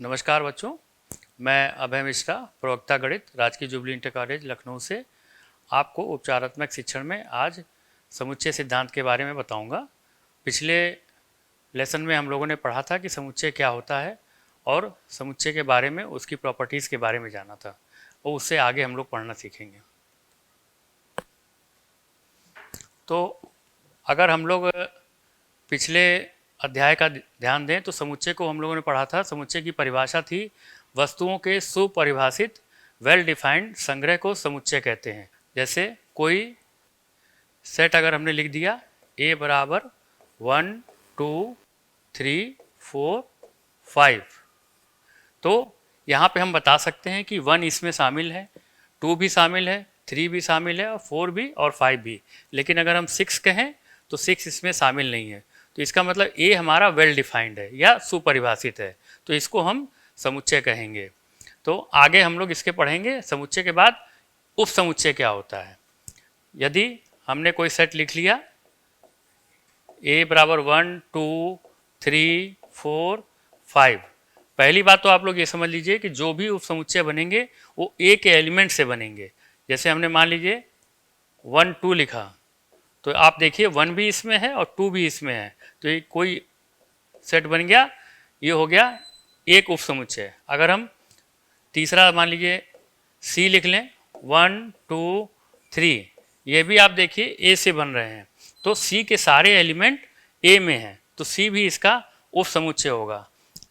नमस्कार बच्चों, मैं अभय मिश्रा, प्रवक्ता गणित, राजकीय जुबली इंटर कॉलेज लखनऊ से आपको उपचारात्मक शिक्षण में आज समुच्चय सिद्धांत के बारे में बताऊंगा। पिछले लेसन में हम लोगों ने पढ़ा था कि समुच्चय क्या होता है और समुच्चय के बारे में, उसकी प्रॉपर्टीज़ के बारे में जाना था और उससे आगे हम लोग पढ़ना सीखेंगे। तो अगर हम लोग पिछले अध्याय का ध्यान दें तो समुच्चय को हम लोगों ने पढ़ा था। समुच्चय की परिभाषा थी वस्तुओं के सुपरिभाषित वेल डिफाइंड संग्रह को समुच्चय कहते हैं। जैसे कोई सेट अगर हमने लिख दिया A बराबर 1 2 3 4 5, तो यहाँ पे हम बता सकते हैं कि 1 इसमें शामिल है, 2 भी शामिल है, 3 भी शामिल है और 4 भी और 5 भी। लेकिन अगर हम 6 कहें तो 6 इसमें शामिल नहीं है। तो इसका मतलब ए हमारा वेल डिफाइंड है या सुपरिभाषित है, तो इसको हम समुच्चय कहेंगे। तो आगे हम लोग इसके पढ़ेंगे। समुच्चय के बाद उप समुच्चय क्या होता है। यदि हमने कोई सेट लिख लिया ए बराबर 1 2 3 4 5, पहली बात तो आप लोग ये समझ लीजिए कि जो भी उप समुच्चय बनेंगे वो ए के एलिमेंट से बनेंगे। जैसे हमने मान लीजिए 1 2 लिखा, तो आप देखिए 1 भी इसमें है और 2 भी इसमें है, तो ये कोई सेट बन गया, ये हो गया एक उप समुच्चय। अगर हम तीसरा मान लीजिए सी लिख लें 1 2 3, ये भी आप देखिए ए से बन रहे हैं, तो सी के सारे एलिमेंट ए में हैं, तो सी भी इसका उप समुच्चय होगा।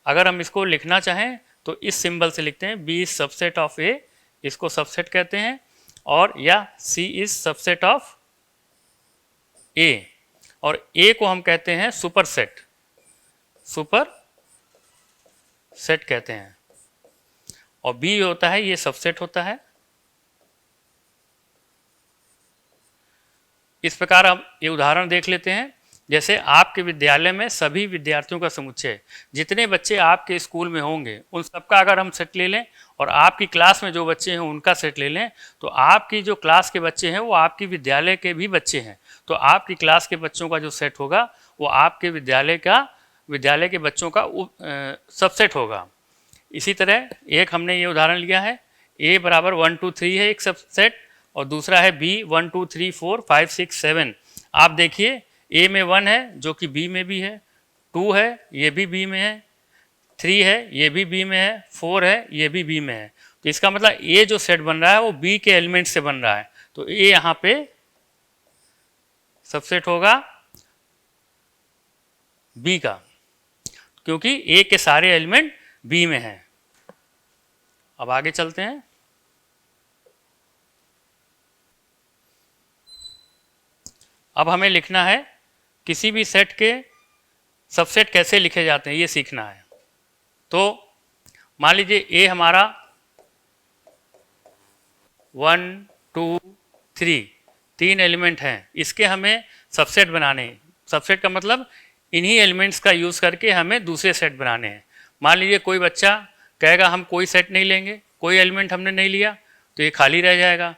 अगर हम इसको लिखना चाहें तो इस सिंबल से लिखते हैं बी इज सबसेट ऑफ ए, इसको सबसेट कहते हैं, और या सी इज सबसेट ऑफ ए, और ए को हम कहते हैं सुपर सेट, सुपर सेट कहते हैं, और बी होता है ये सबसेट होता है। इस प्रकार हम ये उदाहरण देख लेते हैं। जैसे आपके विद्यालय में सभी विद्यार्थियों का समुच्चय, जितने बच्चे आपके स्कूल में होंगे उन सबका अगर हम सेट ले लें और आपकी क्लास में जो बच्चे हैं उनका सेट ले लें, तो आपकी जो क्लास के बच्चे हैं वो आपकी विद्यालय के भी बच्चे हैं, तो आपकी क्लास के बच्चों का जो सेट होगा वो आपके विद्यालय के बच्चों का सबसेट होगा। इसी तरह एक हमने ये उदाहरण लिया है ए बराबर 1 2 3 है एक सबसेट, और दूसरा है बी 1 2 3 4 5 6 7। आप देखिए ए में 1 है जो कि बी में भी है, 2 है ये भी बी में है, 3 है ये भी बी में है, 4 है ये भी बी में है। तो इसका मतलब ए जो सेट बन रहा है वो बी के एलिमेंट से बन रहा है, तो ए यहाँ पे सबसेट होगा बी का, क्योंकि ए के सारे एलिमेंट बी में हैं। अब आगे चलते हैं। अब हमें लिखना है किसी भी सेट के सबसेट कैसे लिखे जाते हैं, ये सीखना है। तो मान लीजिए ए हमारा 1 2 3 3 एलिमेंट हैं, इसके हमें सबसेट बनाने हैं। सबसेट का मतलब इन्हीं एलिमेंट्स का यूज़ करके हमें दूसरे सेट बनाने हैं। मान लीजिए कोई बच्चा कहेगा हम कोई सेट नहीं लेंगे, कोई एलिमेंट हमने नहीं लिया, तो ये खाली रह जाएगा।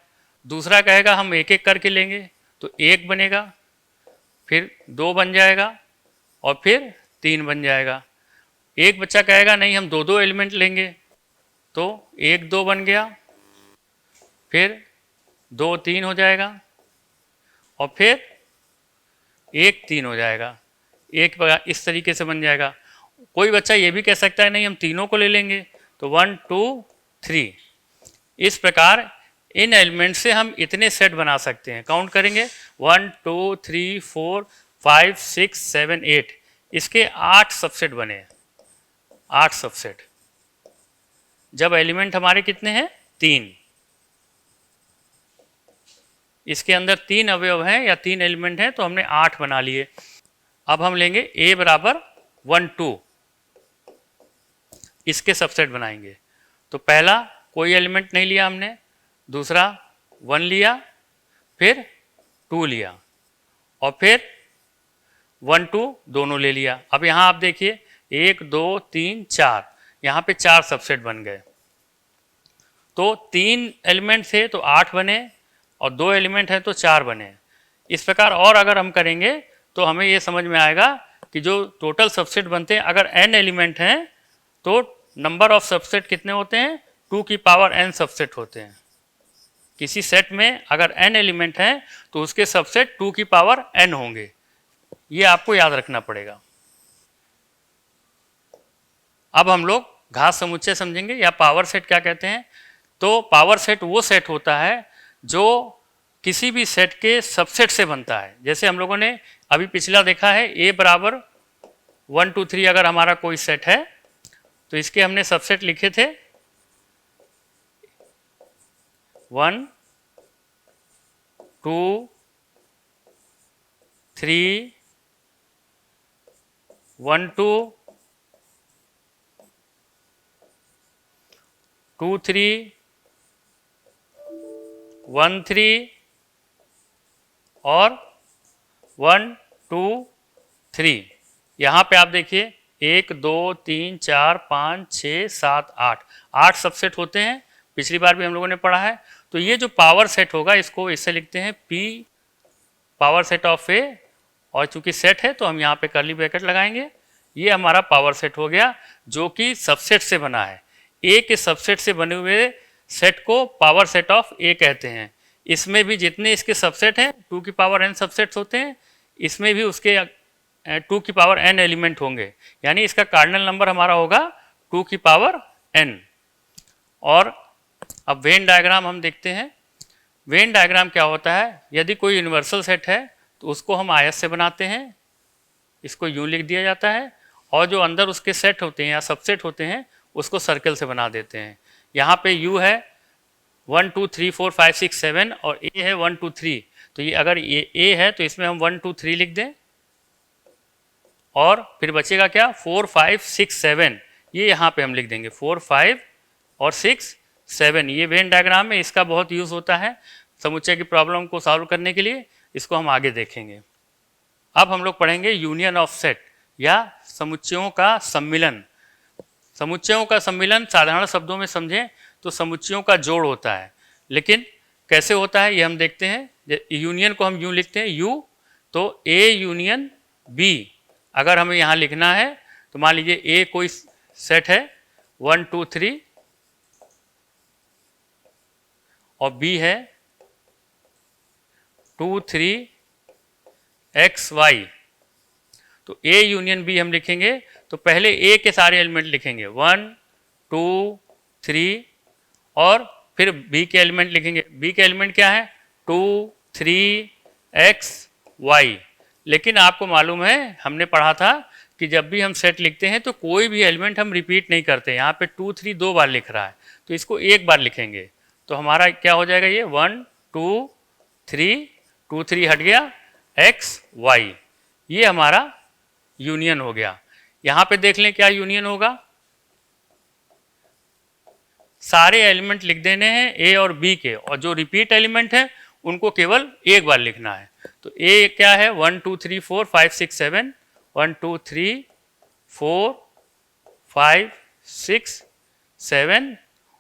दूसरा कहेगा हम एक एक करके लेंगे, तो 1 बनेगा, फिर 2 बन जाएगा और फिर 3 बन जाएगा। एक बच्चा कहेगा नहीं हम 2 2 एलिमेंट लेंगे, तो 1 2 बन गया, फिर 2 3 हो जाएगा और फिर 1 3 हो जाएगा। एक इस तरीके से बन जाएगा। कोई बच्चा ये भी कह सकता है नहीं हम तीनों को ले लेंगे, तो 1 2 3। इस प्रकार इन एलिमेंट से हम इतने सेट बना सकते हैं। काउंट करेंगे 1 2 3 4 5 6 7 8, इसके 8 सबसेट बने हैं, 8 सबसेट। जब एलिमेंट हमारे कितने हैं 3, इसके अंदर 3 अवयव हैं या 3 एलिमेंट हैं, तो हमने 8 बना लिए। अब हम लेंगे a बराबर 1 2, इसके सबसेट बनाएंगे। तो पहला कोई एलिमेंट नहीं लिया हमने, दूसरा 1 लिया, फिर 2 लिया और फिर 1 2 दोनों ले लिया। अब यहाँ आप देखिए 1 2 3 4, यहाँ पे 4 सबसेट बन गए। तो 3 एलिमेंट थे तो 8 बने और 2 एलिमेंट हैं तो 4 बने। इस प्रकार और अगर हम करेंगे तो हमें ये समझ में आएगा कि जो टोटल सबसेट बनते हैं, अगर n एलिमेंट हैं तो नंबर ऑफ सबसेट कितने होते हैं, 2 की पावर n सबसेट होते हैं। किसी सेट में अगर n एलिमेंट हैं तो उसके सबसेट 2 की पावर n होंगे, ये आपको याद रखना पड़ेगा। अब हम लोग घात समुच्चय समझेंगे या पावर सेट क्या कहते हैं। तो पावर सेट वो सेट होता है जो किसी भी सेट के सबसेट से बनता है। जैसे हम लोगों ने अभी पिछला देखा है, a बराबर 1 2 3 अगर हमारा कोई सेट है तो इसके हमने सबसेट लिखे थे 1 2 3 1 2 2 3 1 3 और 1 2 3। यहाँ पे आप देखिए 1 2 3 4 5 6 7 8 सबसेट होते हैं, पिछली बार भी हम लोगों ने पढ़ा है। तो ये जो पावर सेट होगा इसको इससे लिखते हैं P पावर सेट ऑफ ए, और चूंकि सेट है तो हम यहाँ पे कर्ली ब्रैकेट लगाएंगे। ये हमारा पावर सेट हो गया जो कि सबसेट से बना है। ए के सबसेट से बने हुए सेट को पावर सेट ऑफ ए कहते हैं। इसमें भी जितने इसके सबसेट हैं 2 की पावर n सबसेट्स होते हैं, इसमें भी उसके 2 की पावर n एलिमेंट होंगे, यानी इसका कार्डिनल नंबर हमारा होगा 2 की पावर n। और अब वेन डायग्राम हम देखते हैं। वेन डायग्राम क्या होता है, यदि कोई यूनिवर्सल सेट है तो उसको हम आयत से बनाते हैं, इसको यूं लिख दिया जाता है, और जो अंदर उसके सेट होते हैं या सबसेट होते हैं उसको सर्कल से बना देते हैं। यहाँ पे U है 1 2 3 4 5 6 7 और A है 1 2 3। तो ये अगर ये A है तो इसमें हम 1 2 3 लिख दें, और फिर बचेगा क्या 4 5 6 7, ये यहाँ पे हम लिख देंगे 4 5 और 6 7। ये वेन डायग्राम में इसका बहुत यूज़ होता है समुच्चय की प्रॉब्लम को सॉल्व करने के लिए, इसको हम आगे देखेंगे। अब हम लोग पढ़ेंगे यूनियन ऑफ सेट या समुच्चयों का सम्मिलन। समुच्चयों का सम्मिलन साधारण शब्दों में समझें तो समुच्चयों का जोड़ होता है, लेकिन कैसे होता है ये हम देखते हैं। यूनियन को हम यूं लिखते हैं U, तो A यूनियन B अगर हमें यहाँ लिखना है तो मान लीजिए A कोई सेट है 1 2 3 और B है 2 3 x y, तो A यूनियन B हम लिखेंगे तो पहले A के सारे एलिमेंट लिखेंगे 1 2 3 और फिर B के एलिमेंट लिखेंगे। B के एलिमेंट क्या है 2 3 x y। लेकिन आपको मालूम है हमने पढ़ा था कि जब भी हम सेट लिखते हैं तो कोई भी एलिमेंट हम रिपीट नहीं करते। यहाँ पे 2 3 2 बार लिख रहा है तो इसको एक बार लिखेंगे, तो हमारा क्या हो जाएगा ये 1 2 3 2 3 हट गया x y, ये हमारा यूनियन हो गया। यहाँ पे देख लें क्या यूनियन होगा, सारे एलिमेंट लिख देने हैं A और B के, और जो रिपीट एलिमेंट है उनको केवल एक बार लिखना है। तो A क्या है 1 2 3 4 5 6 7, 1 2 3 4 5 6 7,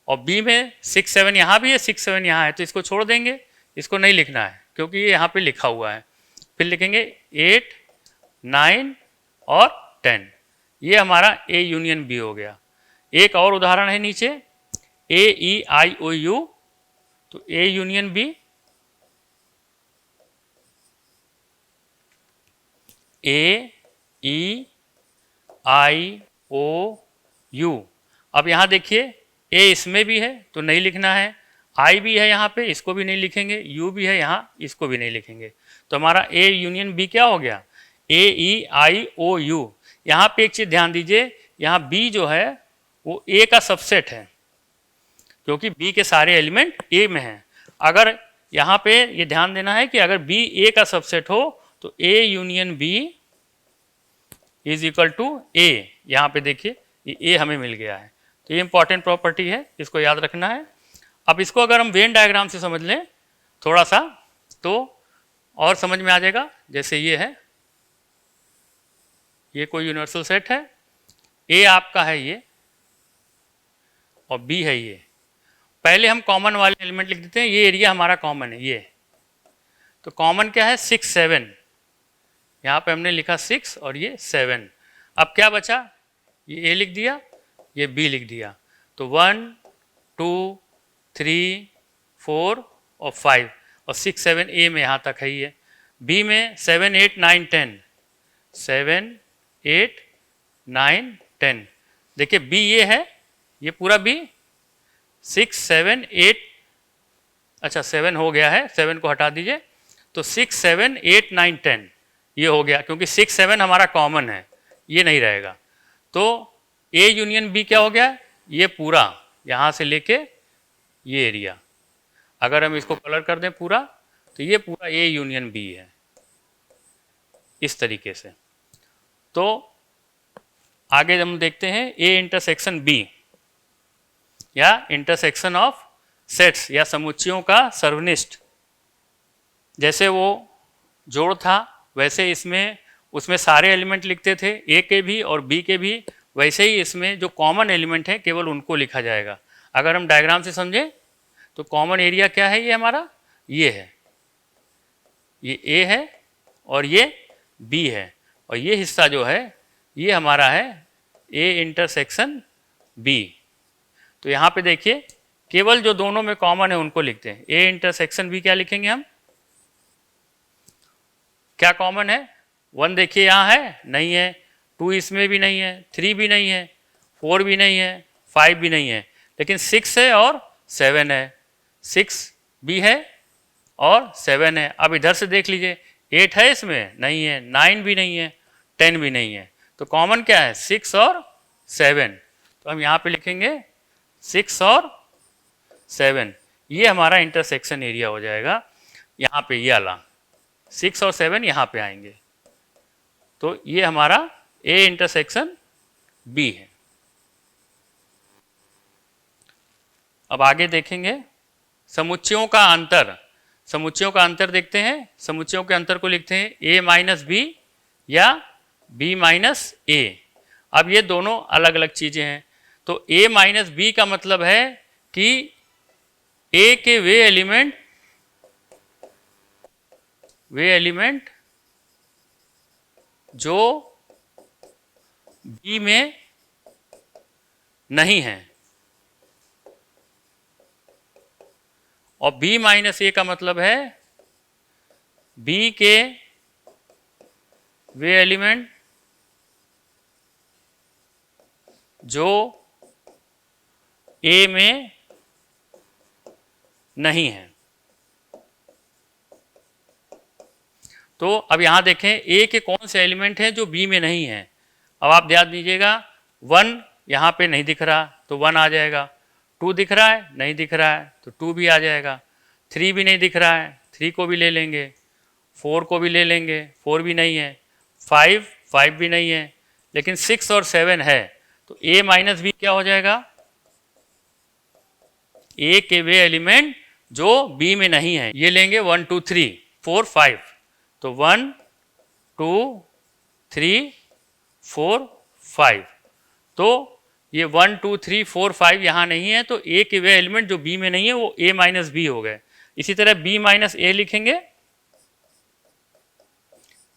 और B में 6 7 यहाँ भी है 6 7 यहाँ है, तो इसको छोड़ देंगे, इसको नहीं लिखना है क्योंकि ये यहाँ पे लिखा हुआ है। फिर लिखेंगे 8 9 और 10, ये हमारा A यूनियन B हो गया। एक और उदाहरण है नीचे A E I O U, तो A union B, A E I O U। अब यहाँ देखिए A इसमें भी है तो नहीं लिखना है, I भी है यहाँ पे, इसको भी नहीं लिखेंगे, U भी है यहाँ, इसको भी नहीं लिखेंगे। तो हमारा A यूनियन B क्या हो गया A E I O U। यहाँ पे एक चीज़ ध्यान दीजिए, यहाँ B जो है वो A का सबसेट है क्योंकि B के सारे एलिमेंट A में हैं। अगर यहाँ पे ये ध्यान देना है कि अगर B A का सबसेट हो तो A union B is equal to A। यहाँ पे देखिए ये A हमें मिल गया है, तो ये इंपॉर्टेंट प्रॉपर्टी है, इसको याद रखना है। अब इसको अगर हम वेन डायग्राम से समझ लें थोड़ा सा तो और समझ में आ जाएगा। जैसे ये है, ये कोई यूनिवर्सल सेट है, A आपका है ये और B है ये। पहले हम कॉमन वाले एलिमेंट लिख देते हैं, ये एरिया हमारा कॉमन है ये, तो कॉमन क्या है 6 7, यहाँ पे हमने लिखा 6 और ये 7। अब क्या बचा, ये A लिख दिया, ये बी लिख दिया। तो 1 2 3 4 और 5 और 6 7 ए में यहाँ तक है ही है। बी में 7 8 9 10, 7 8 9 10, देखिए बी ये है, ये पूरा बी, 6 7 8, अच्छा 7 हो गया है, 7 को हटा दीजिए, तो 6 7 8 9 10 ये हो गया, क्योंकि 6 7 हमारा कॉमन है, ये नहीं रहेगा। तो ए यूनियन बी क्या हो गया, ये पूरा यहाँ से लेके ये एरिया, अगर हम इसको कलर कर दें पूरा, तो ये पूरा ए यूनियन बी है इस तरीके से। तो आगे हम देखते हैं ए इंटरसेक्शन बी, या इंटरसेक्शन ऑफ सेट्स या समुच्चयों का सर्वनिष्ठ। जैसे वो जोड़ था वैसे इसमें, उसमें सारे एलिमेंट लिखते थे ए के भी और बी के भी, वैसे ही इसमें जो कॉमन एलिमेंट है केवल उनको लिखा जाएगा। अगर हम डायग्राम से समझें तो कॉमन एरिया क्या है, ये हमारा ये है, ये ए है और ये बी है, और ये हिस्सा जो है ये हमारा है ए इंटरसेक्शन बी। तो यहाँ पे देखिए केवल जो दोनों में कॉमन है उनको लिखते हैं। ए इंटरसेक्शन बी क्या लिखेंगे हम, क्या कॉमन है, 1 देखिए यहाँ है, नहीं है, 2 इसमें भी नहीं है, 3 भी नहीं है, 4 भी नहीं है, 5 भी नहीं है, लेकिन 6 है और 7 है, 6 भी है और 7 है। अब इधर से देख लीजिए 8 है इसमें, नहीं है, 9 भी नहीं है, 10 भी नहीं है, तो कॉमन क्या है 6 और 7। तो हम यहाँ पे लिखेंगे 6 और 7, ये हमारा इंटरसेक्शन एरिया हो जाएगा। यहाँ पे ये वाला 6 और 7 यहाँ पे आएंगे, तो ये हमारा ए इंटरसेक्शन बी है। अब आगे देखेंगे समुच्चयों का अंतर। समुच्चयों का अंतर देखते हैं, समुच्चयों के अंतर को लिखते हैं ए माइनस बी या बी माइनस ए। अब ये दोनों अलग अलग चीजें हैं, तो ए माइनस बी का मतलब है कि ए के वे एलिमेंट जो बी में नहीं है, और बी माइनस ए का मतलब है बी के वे एलिमेंट जो ए में नहीं है। तो अब यहां देखें ए के कौन से एलिमेंट हैं जो बी में नहीं है। अब आप ध्यान दीजिएगा 1 यहां पे नहीं दिख रहा तो 1 आ जाएगा, 2 दिख रहा है, नहीं दिख रहा है तो 2 भी आ जाएगा, 3 भी नहीं दिख रहा है, 3 को भी ले लेंगे, 4 को भी ले लेंगे, 4 भी नहीं है, 5 भी नहीं है, लेकिन 6 और 7 है, तो ए माइनस बी क्या हो जाएगा, ए के वे एलिमेंट जो बी में नहीं है, ये लेंगे 1 2 3 4 5, तो 1 2 3 4 5, तो ये 1 2 3 4 5 यहाँ नहीं है, तो ए के वे एलिमेंट जो बी में नहीं है वो ए माइनस बी हो गए। इसी तरह बी माइनस ए लिखेंगे,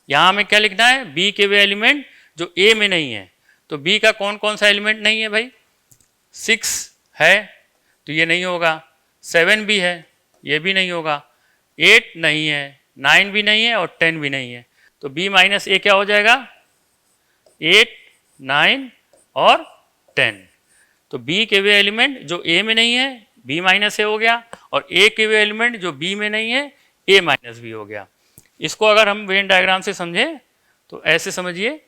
यहां हमें क्या लिखना है, बी के वे एलिमेंट जो ए में नहीं है, तो बी का कौन कौन सा एलिमेंट नहीं है भाई, 6 है तो ये नहीं होगा, 7 भी है ये भी नहीं होगा, 8 नहीं है, 9 भी नहीं है और 10 भी नहीं है, तो बी माइनस ए क्या हो जाएगा, 8 9 और 10। तो बी के वे एलिमेंट जो ए में नहीं है बी माइनस ए हो गया, और ए के वे एलिमेंट जो बी में नहीं है ए माइनस बी हो गया। इसको अगर हम वेन डायग्राम से समझें तो ऐसे समझिए,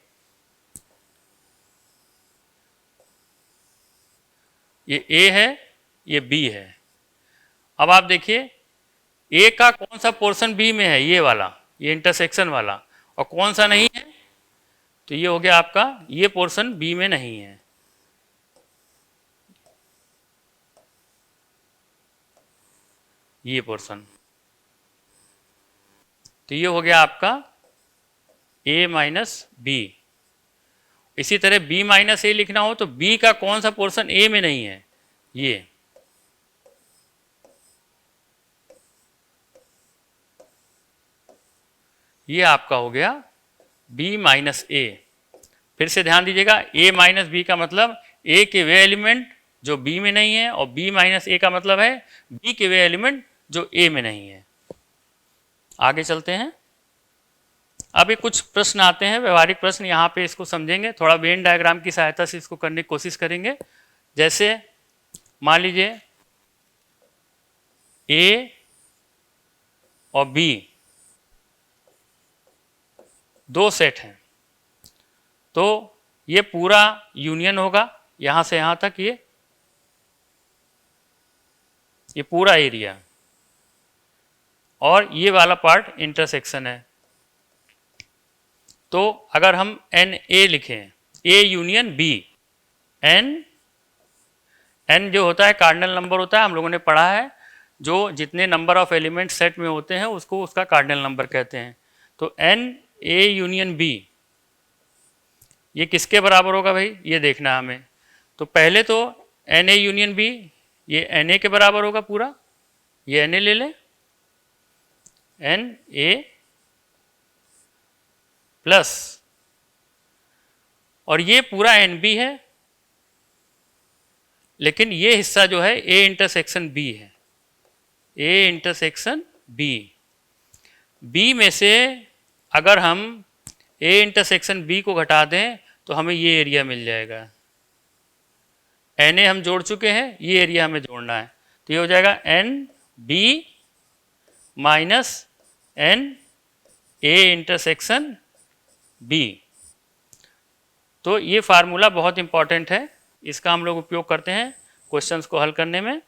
ये ए है ये बी है। अब आप देखिए ए का कौन सा पोर्शन बी में है, ये वाला, ये इंटरसेक्शन वाला, और कौन सा नहीं है, तो ये हो गया आपका ये पोर्शन बी में नहीं है, ये पोर्शन, तो ये हो गया आपका ए माइनस बी। इसी तरह बी माइनस ए लिखना हो तो बी का कौन सा पोर्शन ए में नहीं है, ये आपका हो गया बी माइनस ए। फिर से ध्यान दीजिएगा, ए माइनस बी का मतलब ए के वे एलिमेंट जो बी में नहीं है, और बी माइनस ए का मतलब है बी के वे एलिमेंट जो ए में नहीं है। आगे चलते हैं। अब ये कुछ प्रश्न आते हैं, व्यवहारिक प्रश्न, यहाँ पे इसको समझेंगे, थोड़ा वेन डायग्राम की सहायता से इसको करने की कोशिश करेंगे। जैसे मान लीजिए ए और बी दो सेट हैं, तो ये पूरा यूनियन होगा यहां से यहां तक, ये पूरा एरिया, और ये वाला पार्ट इंटरसेक्शन है। तो अगर हम एन ए लिखें, ए यूनियन बी, एन जो होता है कार्डिनल नंबर होता है, हम लोगों ने पढ़ा है, जो जितने नंबर ऑफ एलिमेंट सेट में होते हैं उसको उसका कार्डिनल नंबर कहते हैं। तो एन ए यूनियन बी ये किसके बराबर होगा भाई, ये देखना है हमें। तो पहले तो एन ए यूनियन बी ये एन ए के बराबर होगा पूरा, ये एन ए ले लें, एन ए प्लस, और ये पूरा एन बी है, लेकिन ये हिस्सा जो है ए इंटरसेक्शन बी है, ए इंटरसेक्शन बी। बी में से अगर हम ए इंटरसेक्शन बी को घटा दें तो हमें ये एरिया मिल जाएगा। एन ए हम जोड़ चुके हैं, ये एरिया हमें जोड़ना है, तो ये हो जाएगा n B minus n A intersection B. तो ये फार्मूला बहुत इंपॉर्टेंट है, इसका हम लोग उपयोग करते हैं क्वेश्चंस को हल करने में।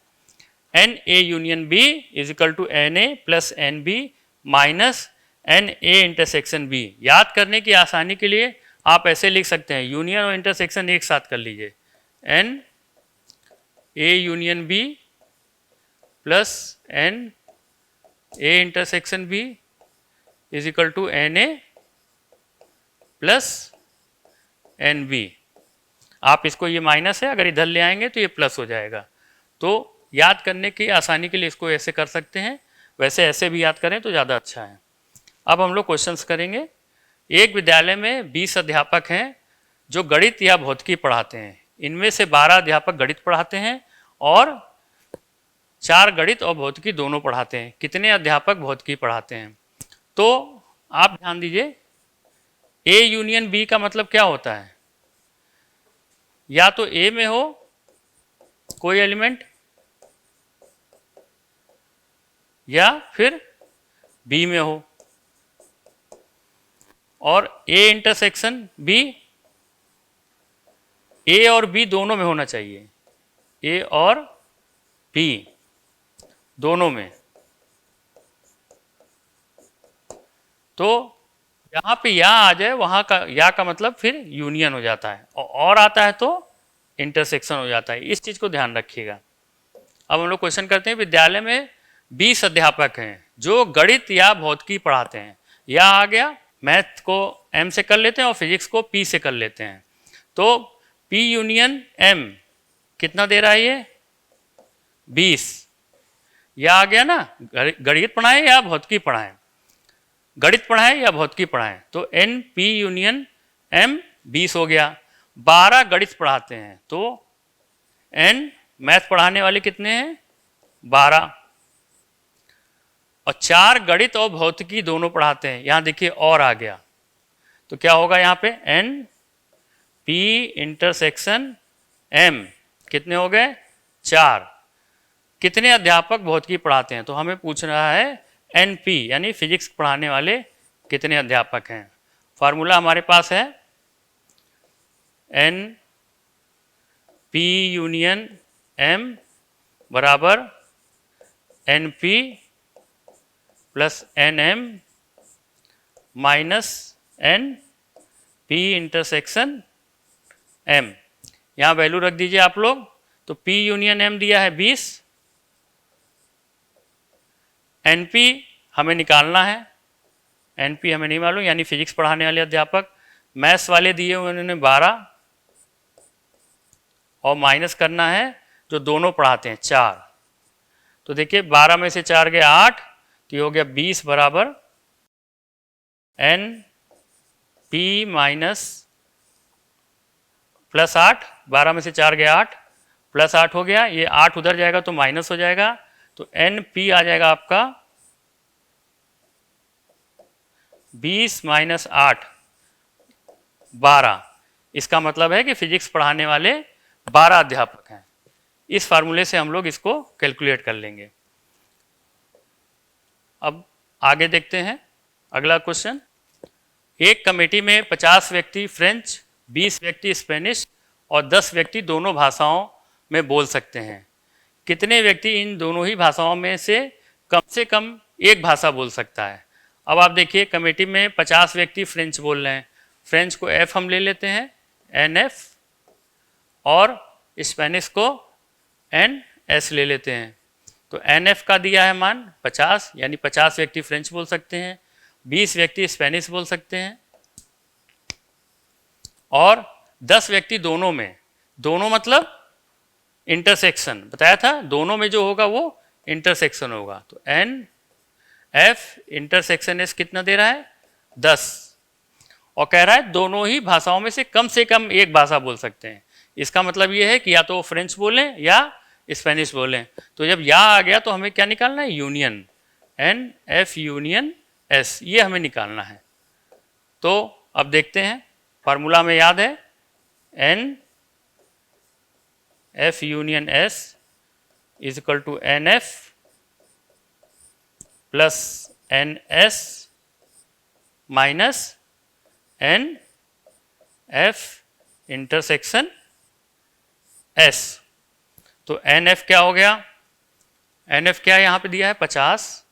N A union B is equal to n A plus n B minus n A intersection B. याद करने की आसानी के लिए आप ऐसे लिख सकते हैं, यूनियन और इंटरसेक्शन एक साथ कर लीजिए, n A union B plus n A intersection B is equal to n A plus n B. आप इसको, ये माइनस है, अगर इधर ले आएंगे तो ये प्लस हो जाएगा। तो याद करने की आसानी के लिए इसको ऐसे कर सकते हैं, वैसे ऐसे भी याद करें तो ज़्यादा अच्छा है। अब हम लोग क्वेश्चंस करेंगे। एक विद्यालय में 20 अध्यापक हैं जो गणित या भौतिकी पढ़ाते हैं। इनमें से 12 अध्यापक गणित पढ़ाते हैं और 4 गणित और भौतिकी दोनों पढ़ाते हैं। कितने अध्यापक भौतिकी पढ़ाते हैं? तो आप ध्यान दीजिए, ए यूनियन बी का मतलब क्या होता है? या तो ए में हो कोई एलिमेंट या फिर बी में हो, और ए इंटरसेक्शन बी, ए और बी दोनों में होना चाहिए, ए और बी दोनों में। तो जहां पे या आ जाए वहां का या का मतलब फिर यूनियन हो जाता है, और आता है तो इंटरसेक्शन हो जाता है। इस चीज को ध्यान रखिएगा। अब हम लोग क्वेश्चन करते हैं। विद्यालय में 20 अध्यापक हैं जो गणित या भौतिकी पढ़ाते हैं। या आ गया, मैथ को एम से कर लेते हैं और फिजिक्स को पी से कर लेते हैं। तो पी यूनियन एम कितना दे रहा है? ये 20। या आ गया ना, गणित पढ़ाएं या भौतिकी पढ़ाएं, गणित पढ़ाएं या भौतिकी पढ़ाएं, तो एन पी यूनियन एम 20 हो गया। 12 गणित पढ़ाते हैं तो एन मैथ पढ़ाने वाले कितने हैं? 12। और 4 गणित और भौतिकी दोनों पढ़ाते हैं। यहां देखिए और आ गया, तो क्या होगा यहाँ पे? एन पी इंटरसेक्शन एम कितने हो गए? 4। कितने अध्यापक भौतिकी पढ़ाते हैं? तो हमें पूछ रहा है एन पी यानी फिजिक्स पढ़ाने वाले कितने अध्यापक हैं। फार्मूला हमारे पास है एन पी यूनियन एम बराबर n P plus n M minus n P intersection M. यहाँ वैल्यू रख दीजिए आप लोग। तो पी यूनियन एम दिया है 20, एन पी हमें निकालना है, एन पी हमें नहीं मालूम, यानी फिजिक्स पढ़ाने वाले अध्यापक। मैथ्स वाले दिए हुए उन्होंने 12, और माइनस करना है जो दोनों पढ़ाते हैं 4। तो देखिए 12 में से 4 गए 8, तो ये हो गया 20 बराबर एन पी माइनस प्लस 8, 12 में से 4 गया 8, प्लस 8 हो गया, ये 8 उधर जाएगा तो माइनस हो जाएगा, तो NP आ जाएगा आपका 20 माइनस 8 12। इसका मतलब है कि फिजिक्स पढ़ाने वाले 12 अध्यापक हैं। इस फार्मूले से हम लोग इसको कैलकुलेट कर लेंगे। अब आगे देखते हैं अगला क्वेश्चन। एक कमेटी में 50 व्यक्ति फ्रेंच, 20 व्यक्ति स्पेनिश और 10 व्यक्ति दोनों भाषाओं में बोल सकते हैं। कितने व्यक्ति इन दोनों ही भाषाओं में से कम एक भाषा बोल सकता है? अब आप देखिए, कमेटी में 50 व्यक्ति फ्रेंच बोल रहे हैं, फ्रेंच को F हम ले लेते हैं, NF, और स्पेनिश को NS ले लेते हैं। तो NF का दिया है मान 50, यानी 50 व्यक्ति फ्रेंच बोल सकते हैं, 20 व्यक्ति स्पेनिश बोल सकते हैं और 10 व्यक्ति दोनों में, दोनों मतलब इंटरसेक्शन बताया था, दोनों में जो होगा वो इंटरसेक्शन होगा। तो NF इंटरसेक्शन S कितना दे रहा है? 10, और कह रहा है दोनों ही भाषाओं में से कम एक भाषा बोल सकते हैं। इसका मतलब ये है कि या तो फ्रेंच बोलें या स्पेनिश बोलें। तो जब या आ गया तो हमें क्या निकालना है? यूनियन, NF यूनियन S, ये हमें निकालना है। तो अब देखते हैं, फार्मूला में याद है, NF union S is equal to NF plus NS minus NF intersection S। तो NF क्या हो गया? NF क्या यहाँ पे दिया है? 50,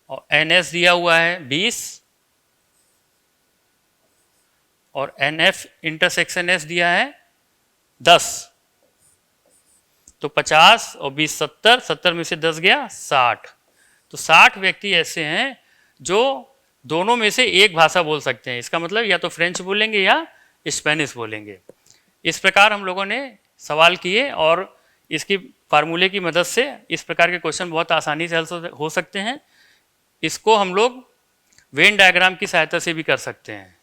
और NS दिया हुआ है 20, और NF इंटरसेक्शन S दिया है 10। तो 50 और 20 70, 70 में से 10 गया 60। तो 60 व्यक्ति ऐसे हैं जो दोनों में से एक भाषा बोल सकते हैं। इसका मतलब या तो फ्रेंच बोलेंगे या स्पेनिश बोलेंगे। इस प्रकार हम लोगों ने सवाल किए और इसकी फार्मूले की मदद से इस प्रकार के क्वेश्चन बहुत आसानी से हल हो सकते हैं। इसको हम लोग वेन डायग्राम की सहायता से भी कर सकते हैं।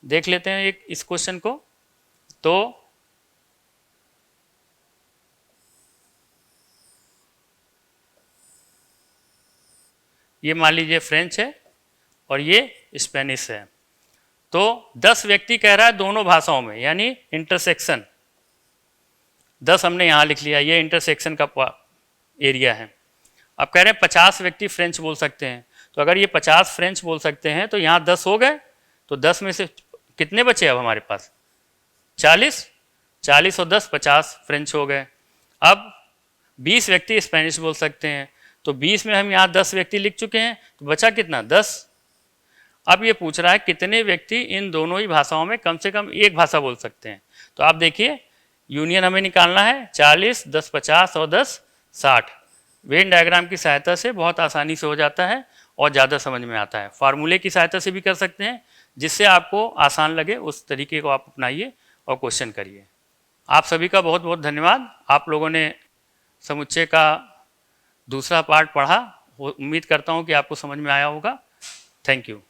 देख लेते हैं एक इस क्वेश्चन को। तो ये मान लीजिए फ्रेंच है और ये स्पेनिश है। तो 10 व्यक्ति कह रहा है दोनों भाषाओं में, यानी इंटरसेक्शन 10 हमने यहाँ लिख लिया, ये इंटरसेक्शन का एरिया है। अब कह रहे हैं 50 व्यक्ति फ्रेंच बोल सकते हैं। तो अगर ये 50 फ्रेंच बोल सकते हैं तो यहाँ 10 हो गए, तो 10 में से कितने बचे अब हमारे पास? 40, 40 और 10 50 फ्रेंच हो गए। अब 20 व्यक्ति स्पेनिश बोल सकते हैं, तो 20 में हम यहाँ 10 व्यक्ति लिख चुके हैं, तो बचा कितना? 10। अब ये पूछ रहा है कितने व्यक्ति इन दोनों ही भाषाओं में कम से कम एक भाषा बोल सकते हैं। तो आप देखिए, यूनियन हमें निकालना है 40, 10 50 और 10 60। वेन डायग्राम की सहायता से बहुत आसानी से हो जाता है और ज़्यादा समझ में आता है। फार्मूले की सहायता से भी कर सकते हैं, जिससे आपको आसान लगे उस तरीके को आप अपनाइए और क्वेश्चन करिए। आप सभी का बहुत बहुत धन्यवाद। आप लोगों ने समुच्चय का दूसरा पार्ट पढ़ा, उम्मीद करता हूँ कि आपको समझ में आया होगा। Thank you.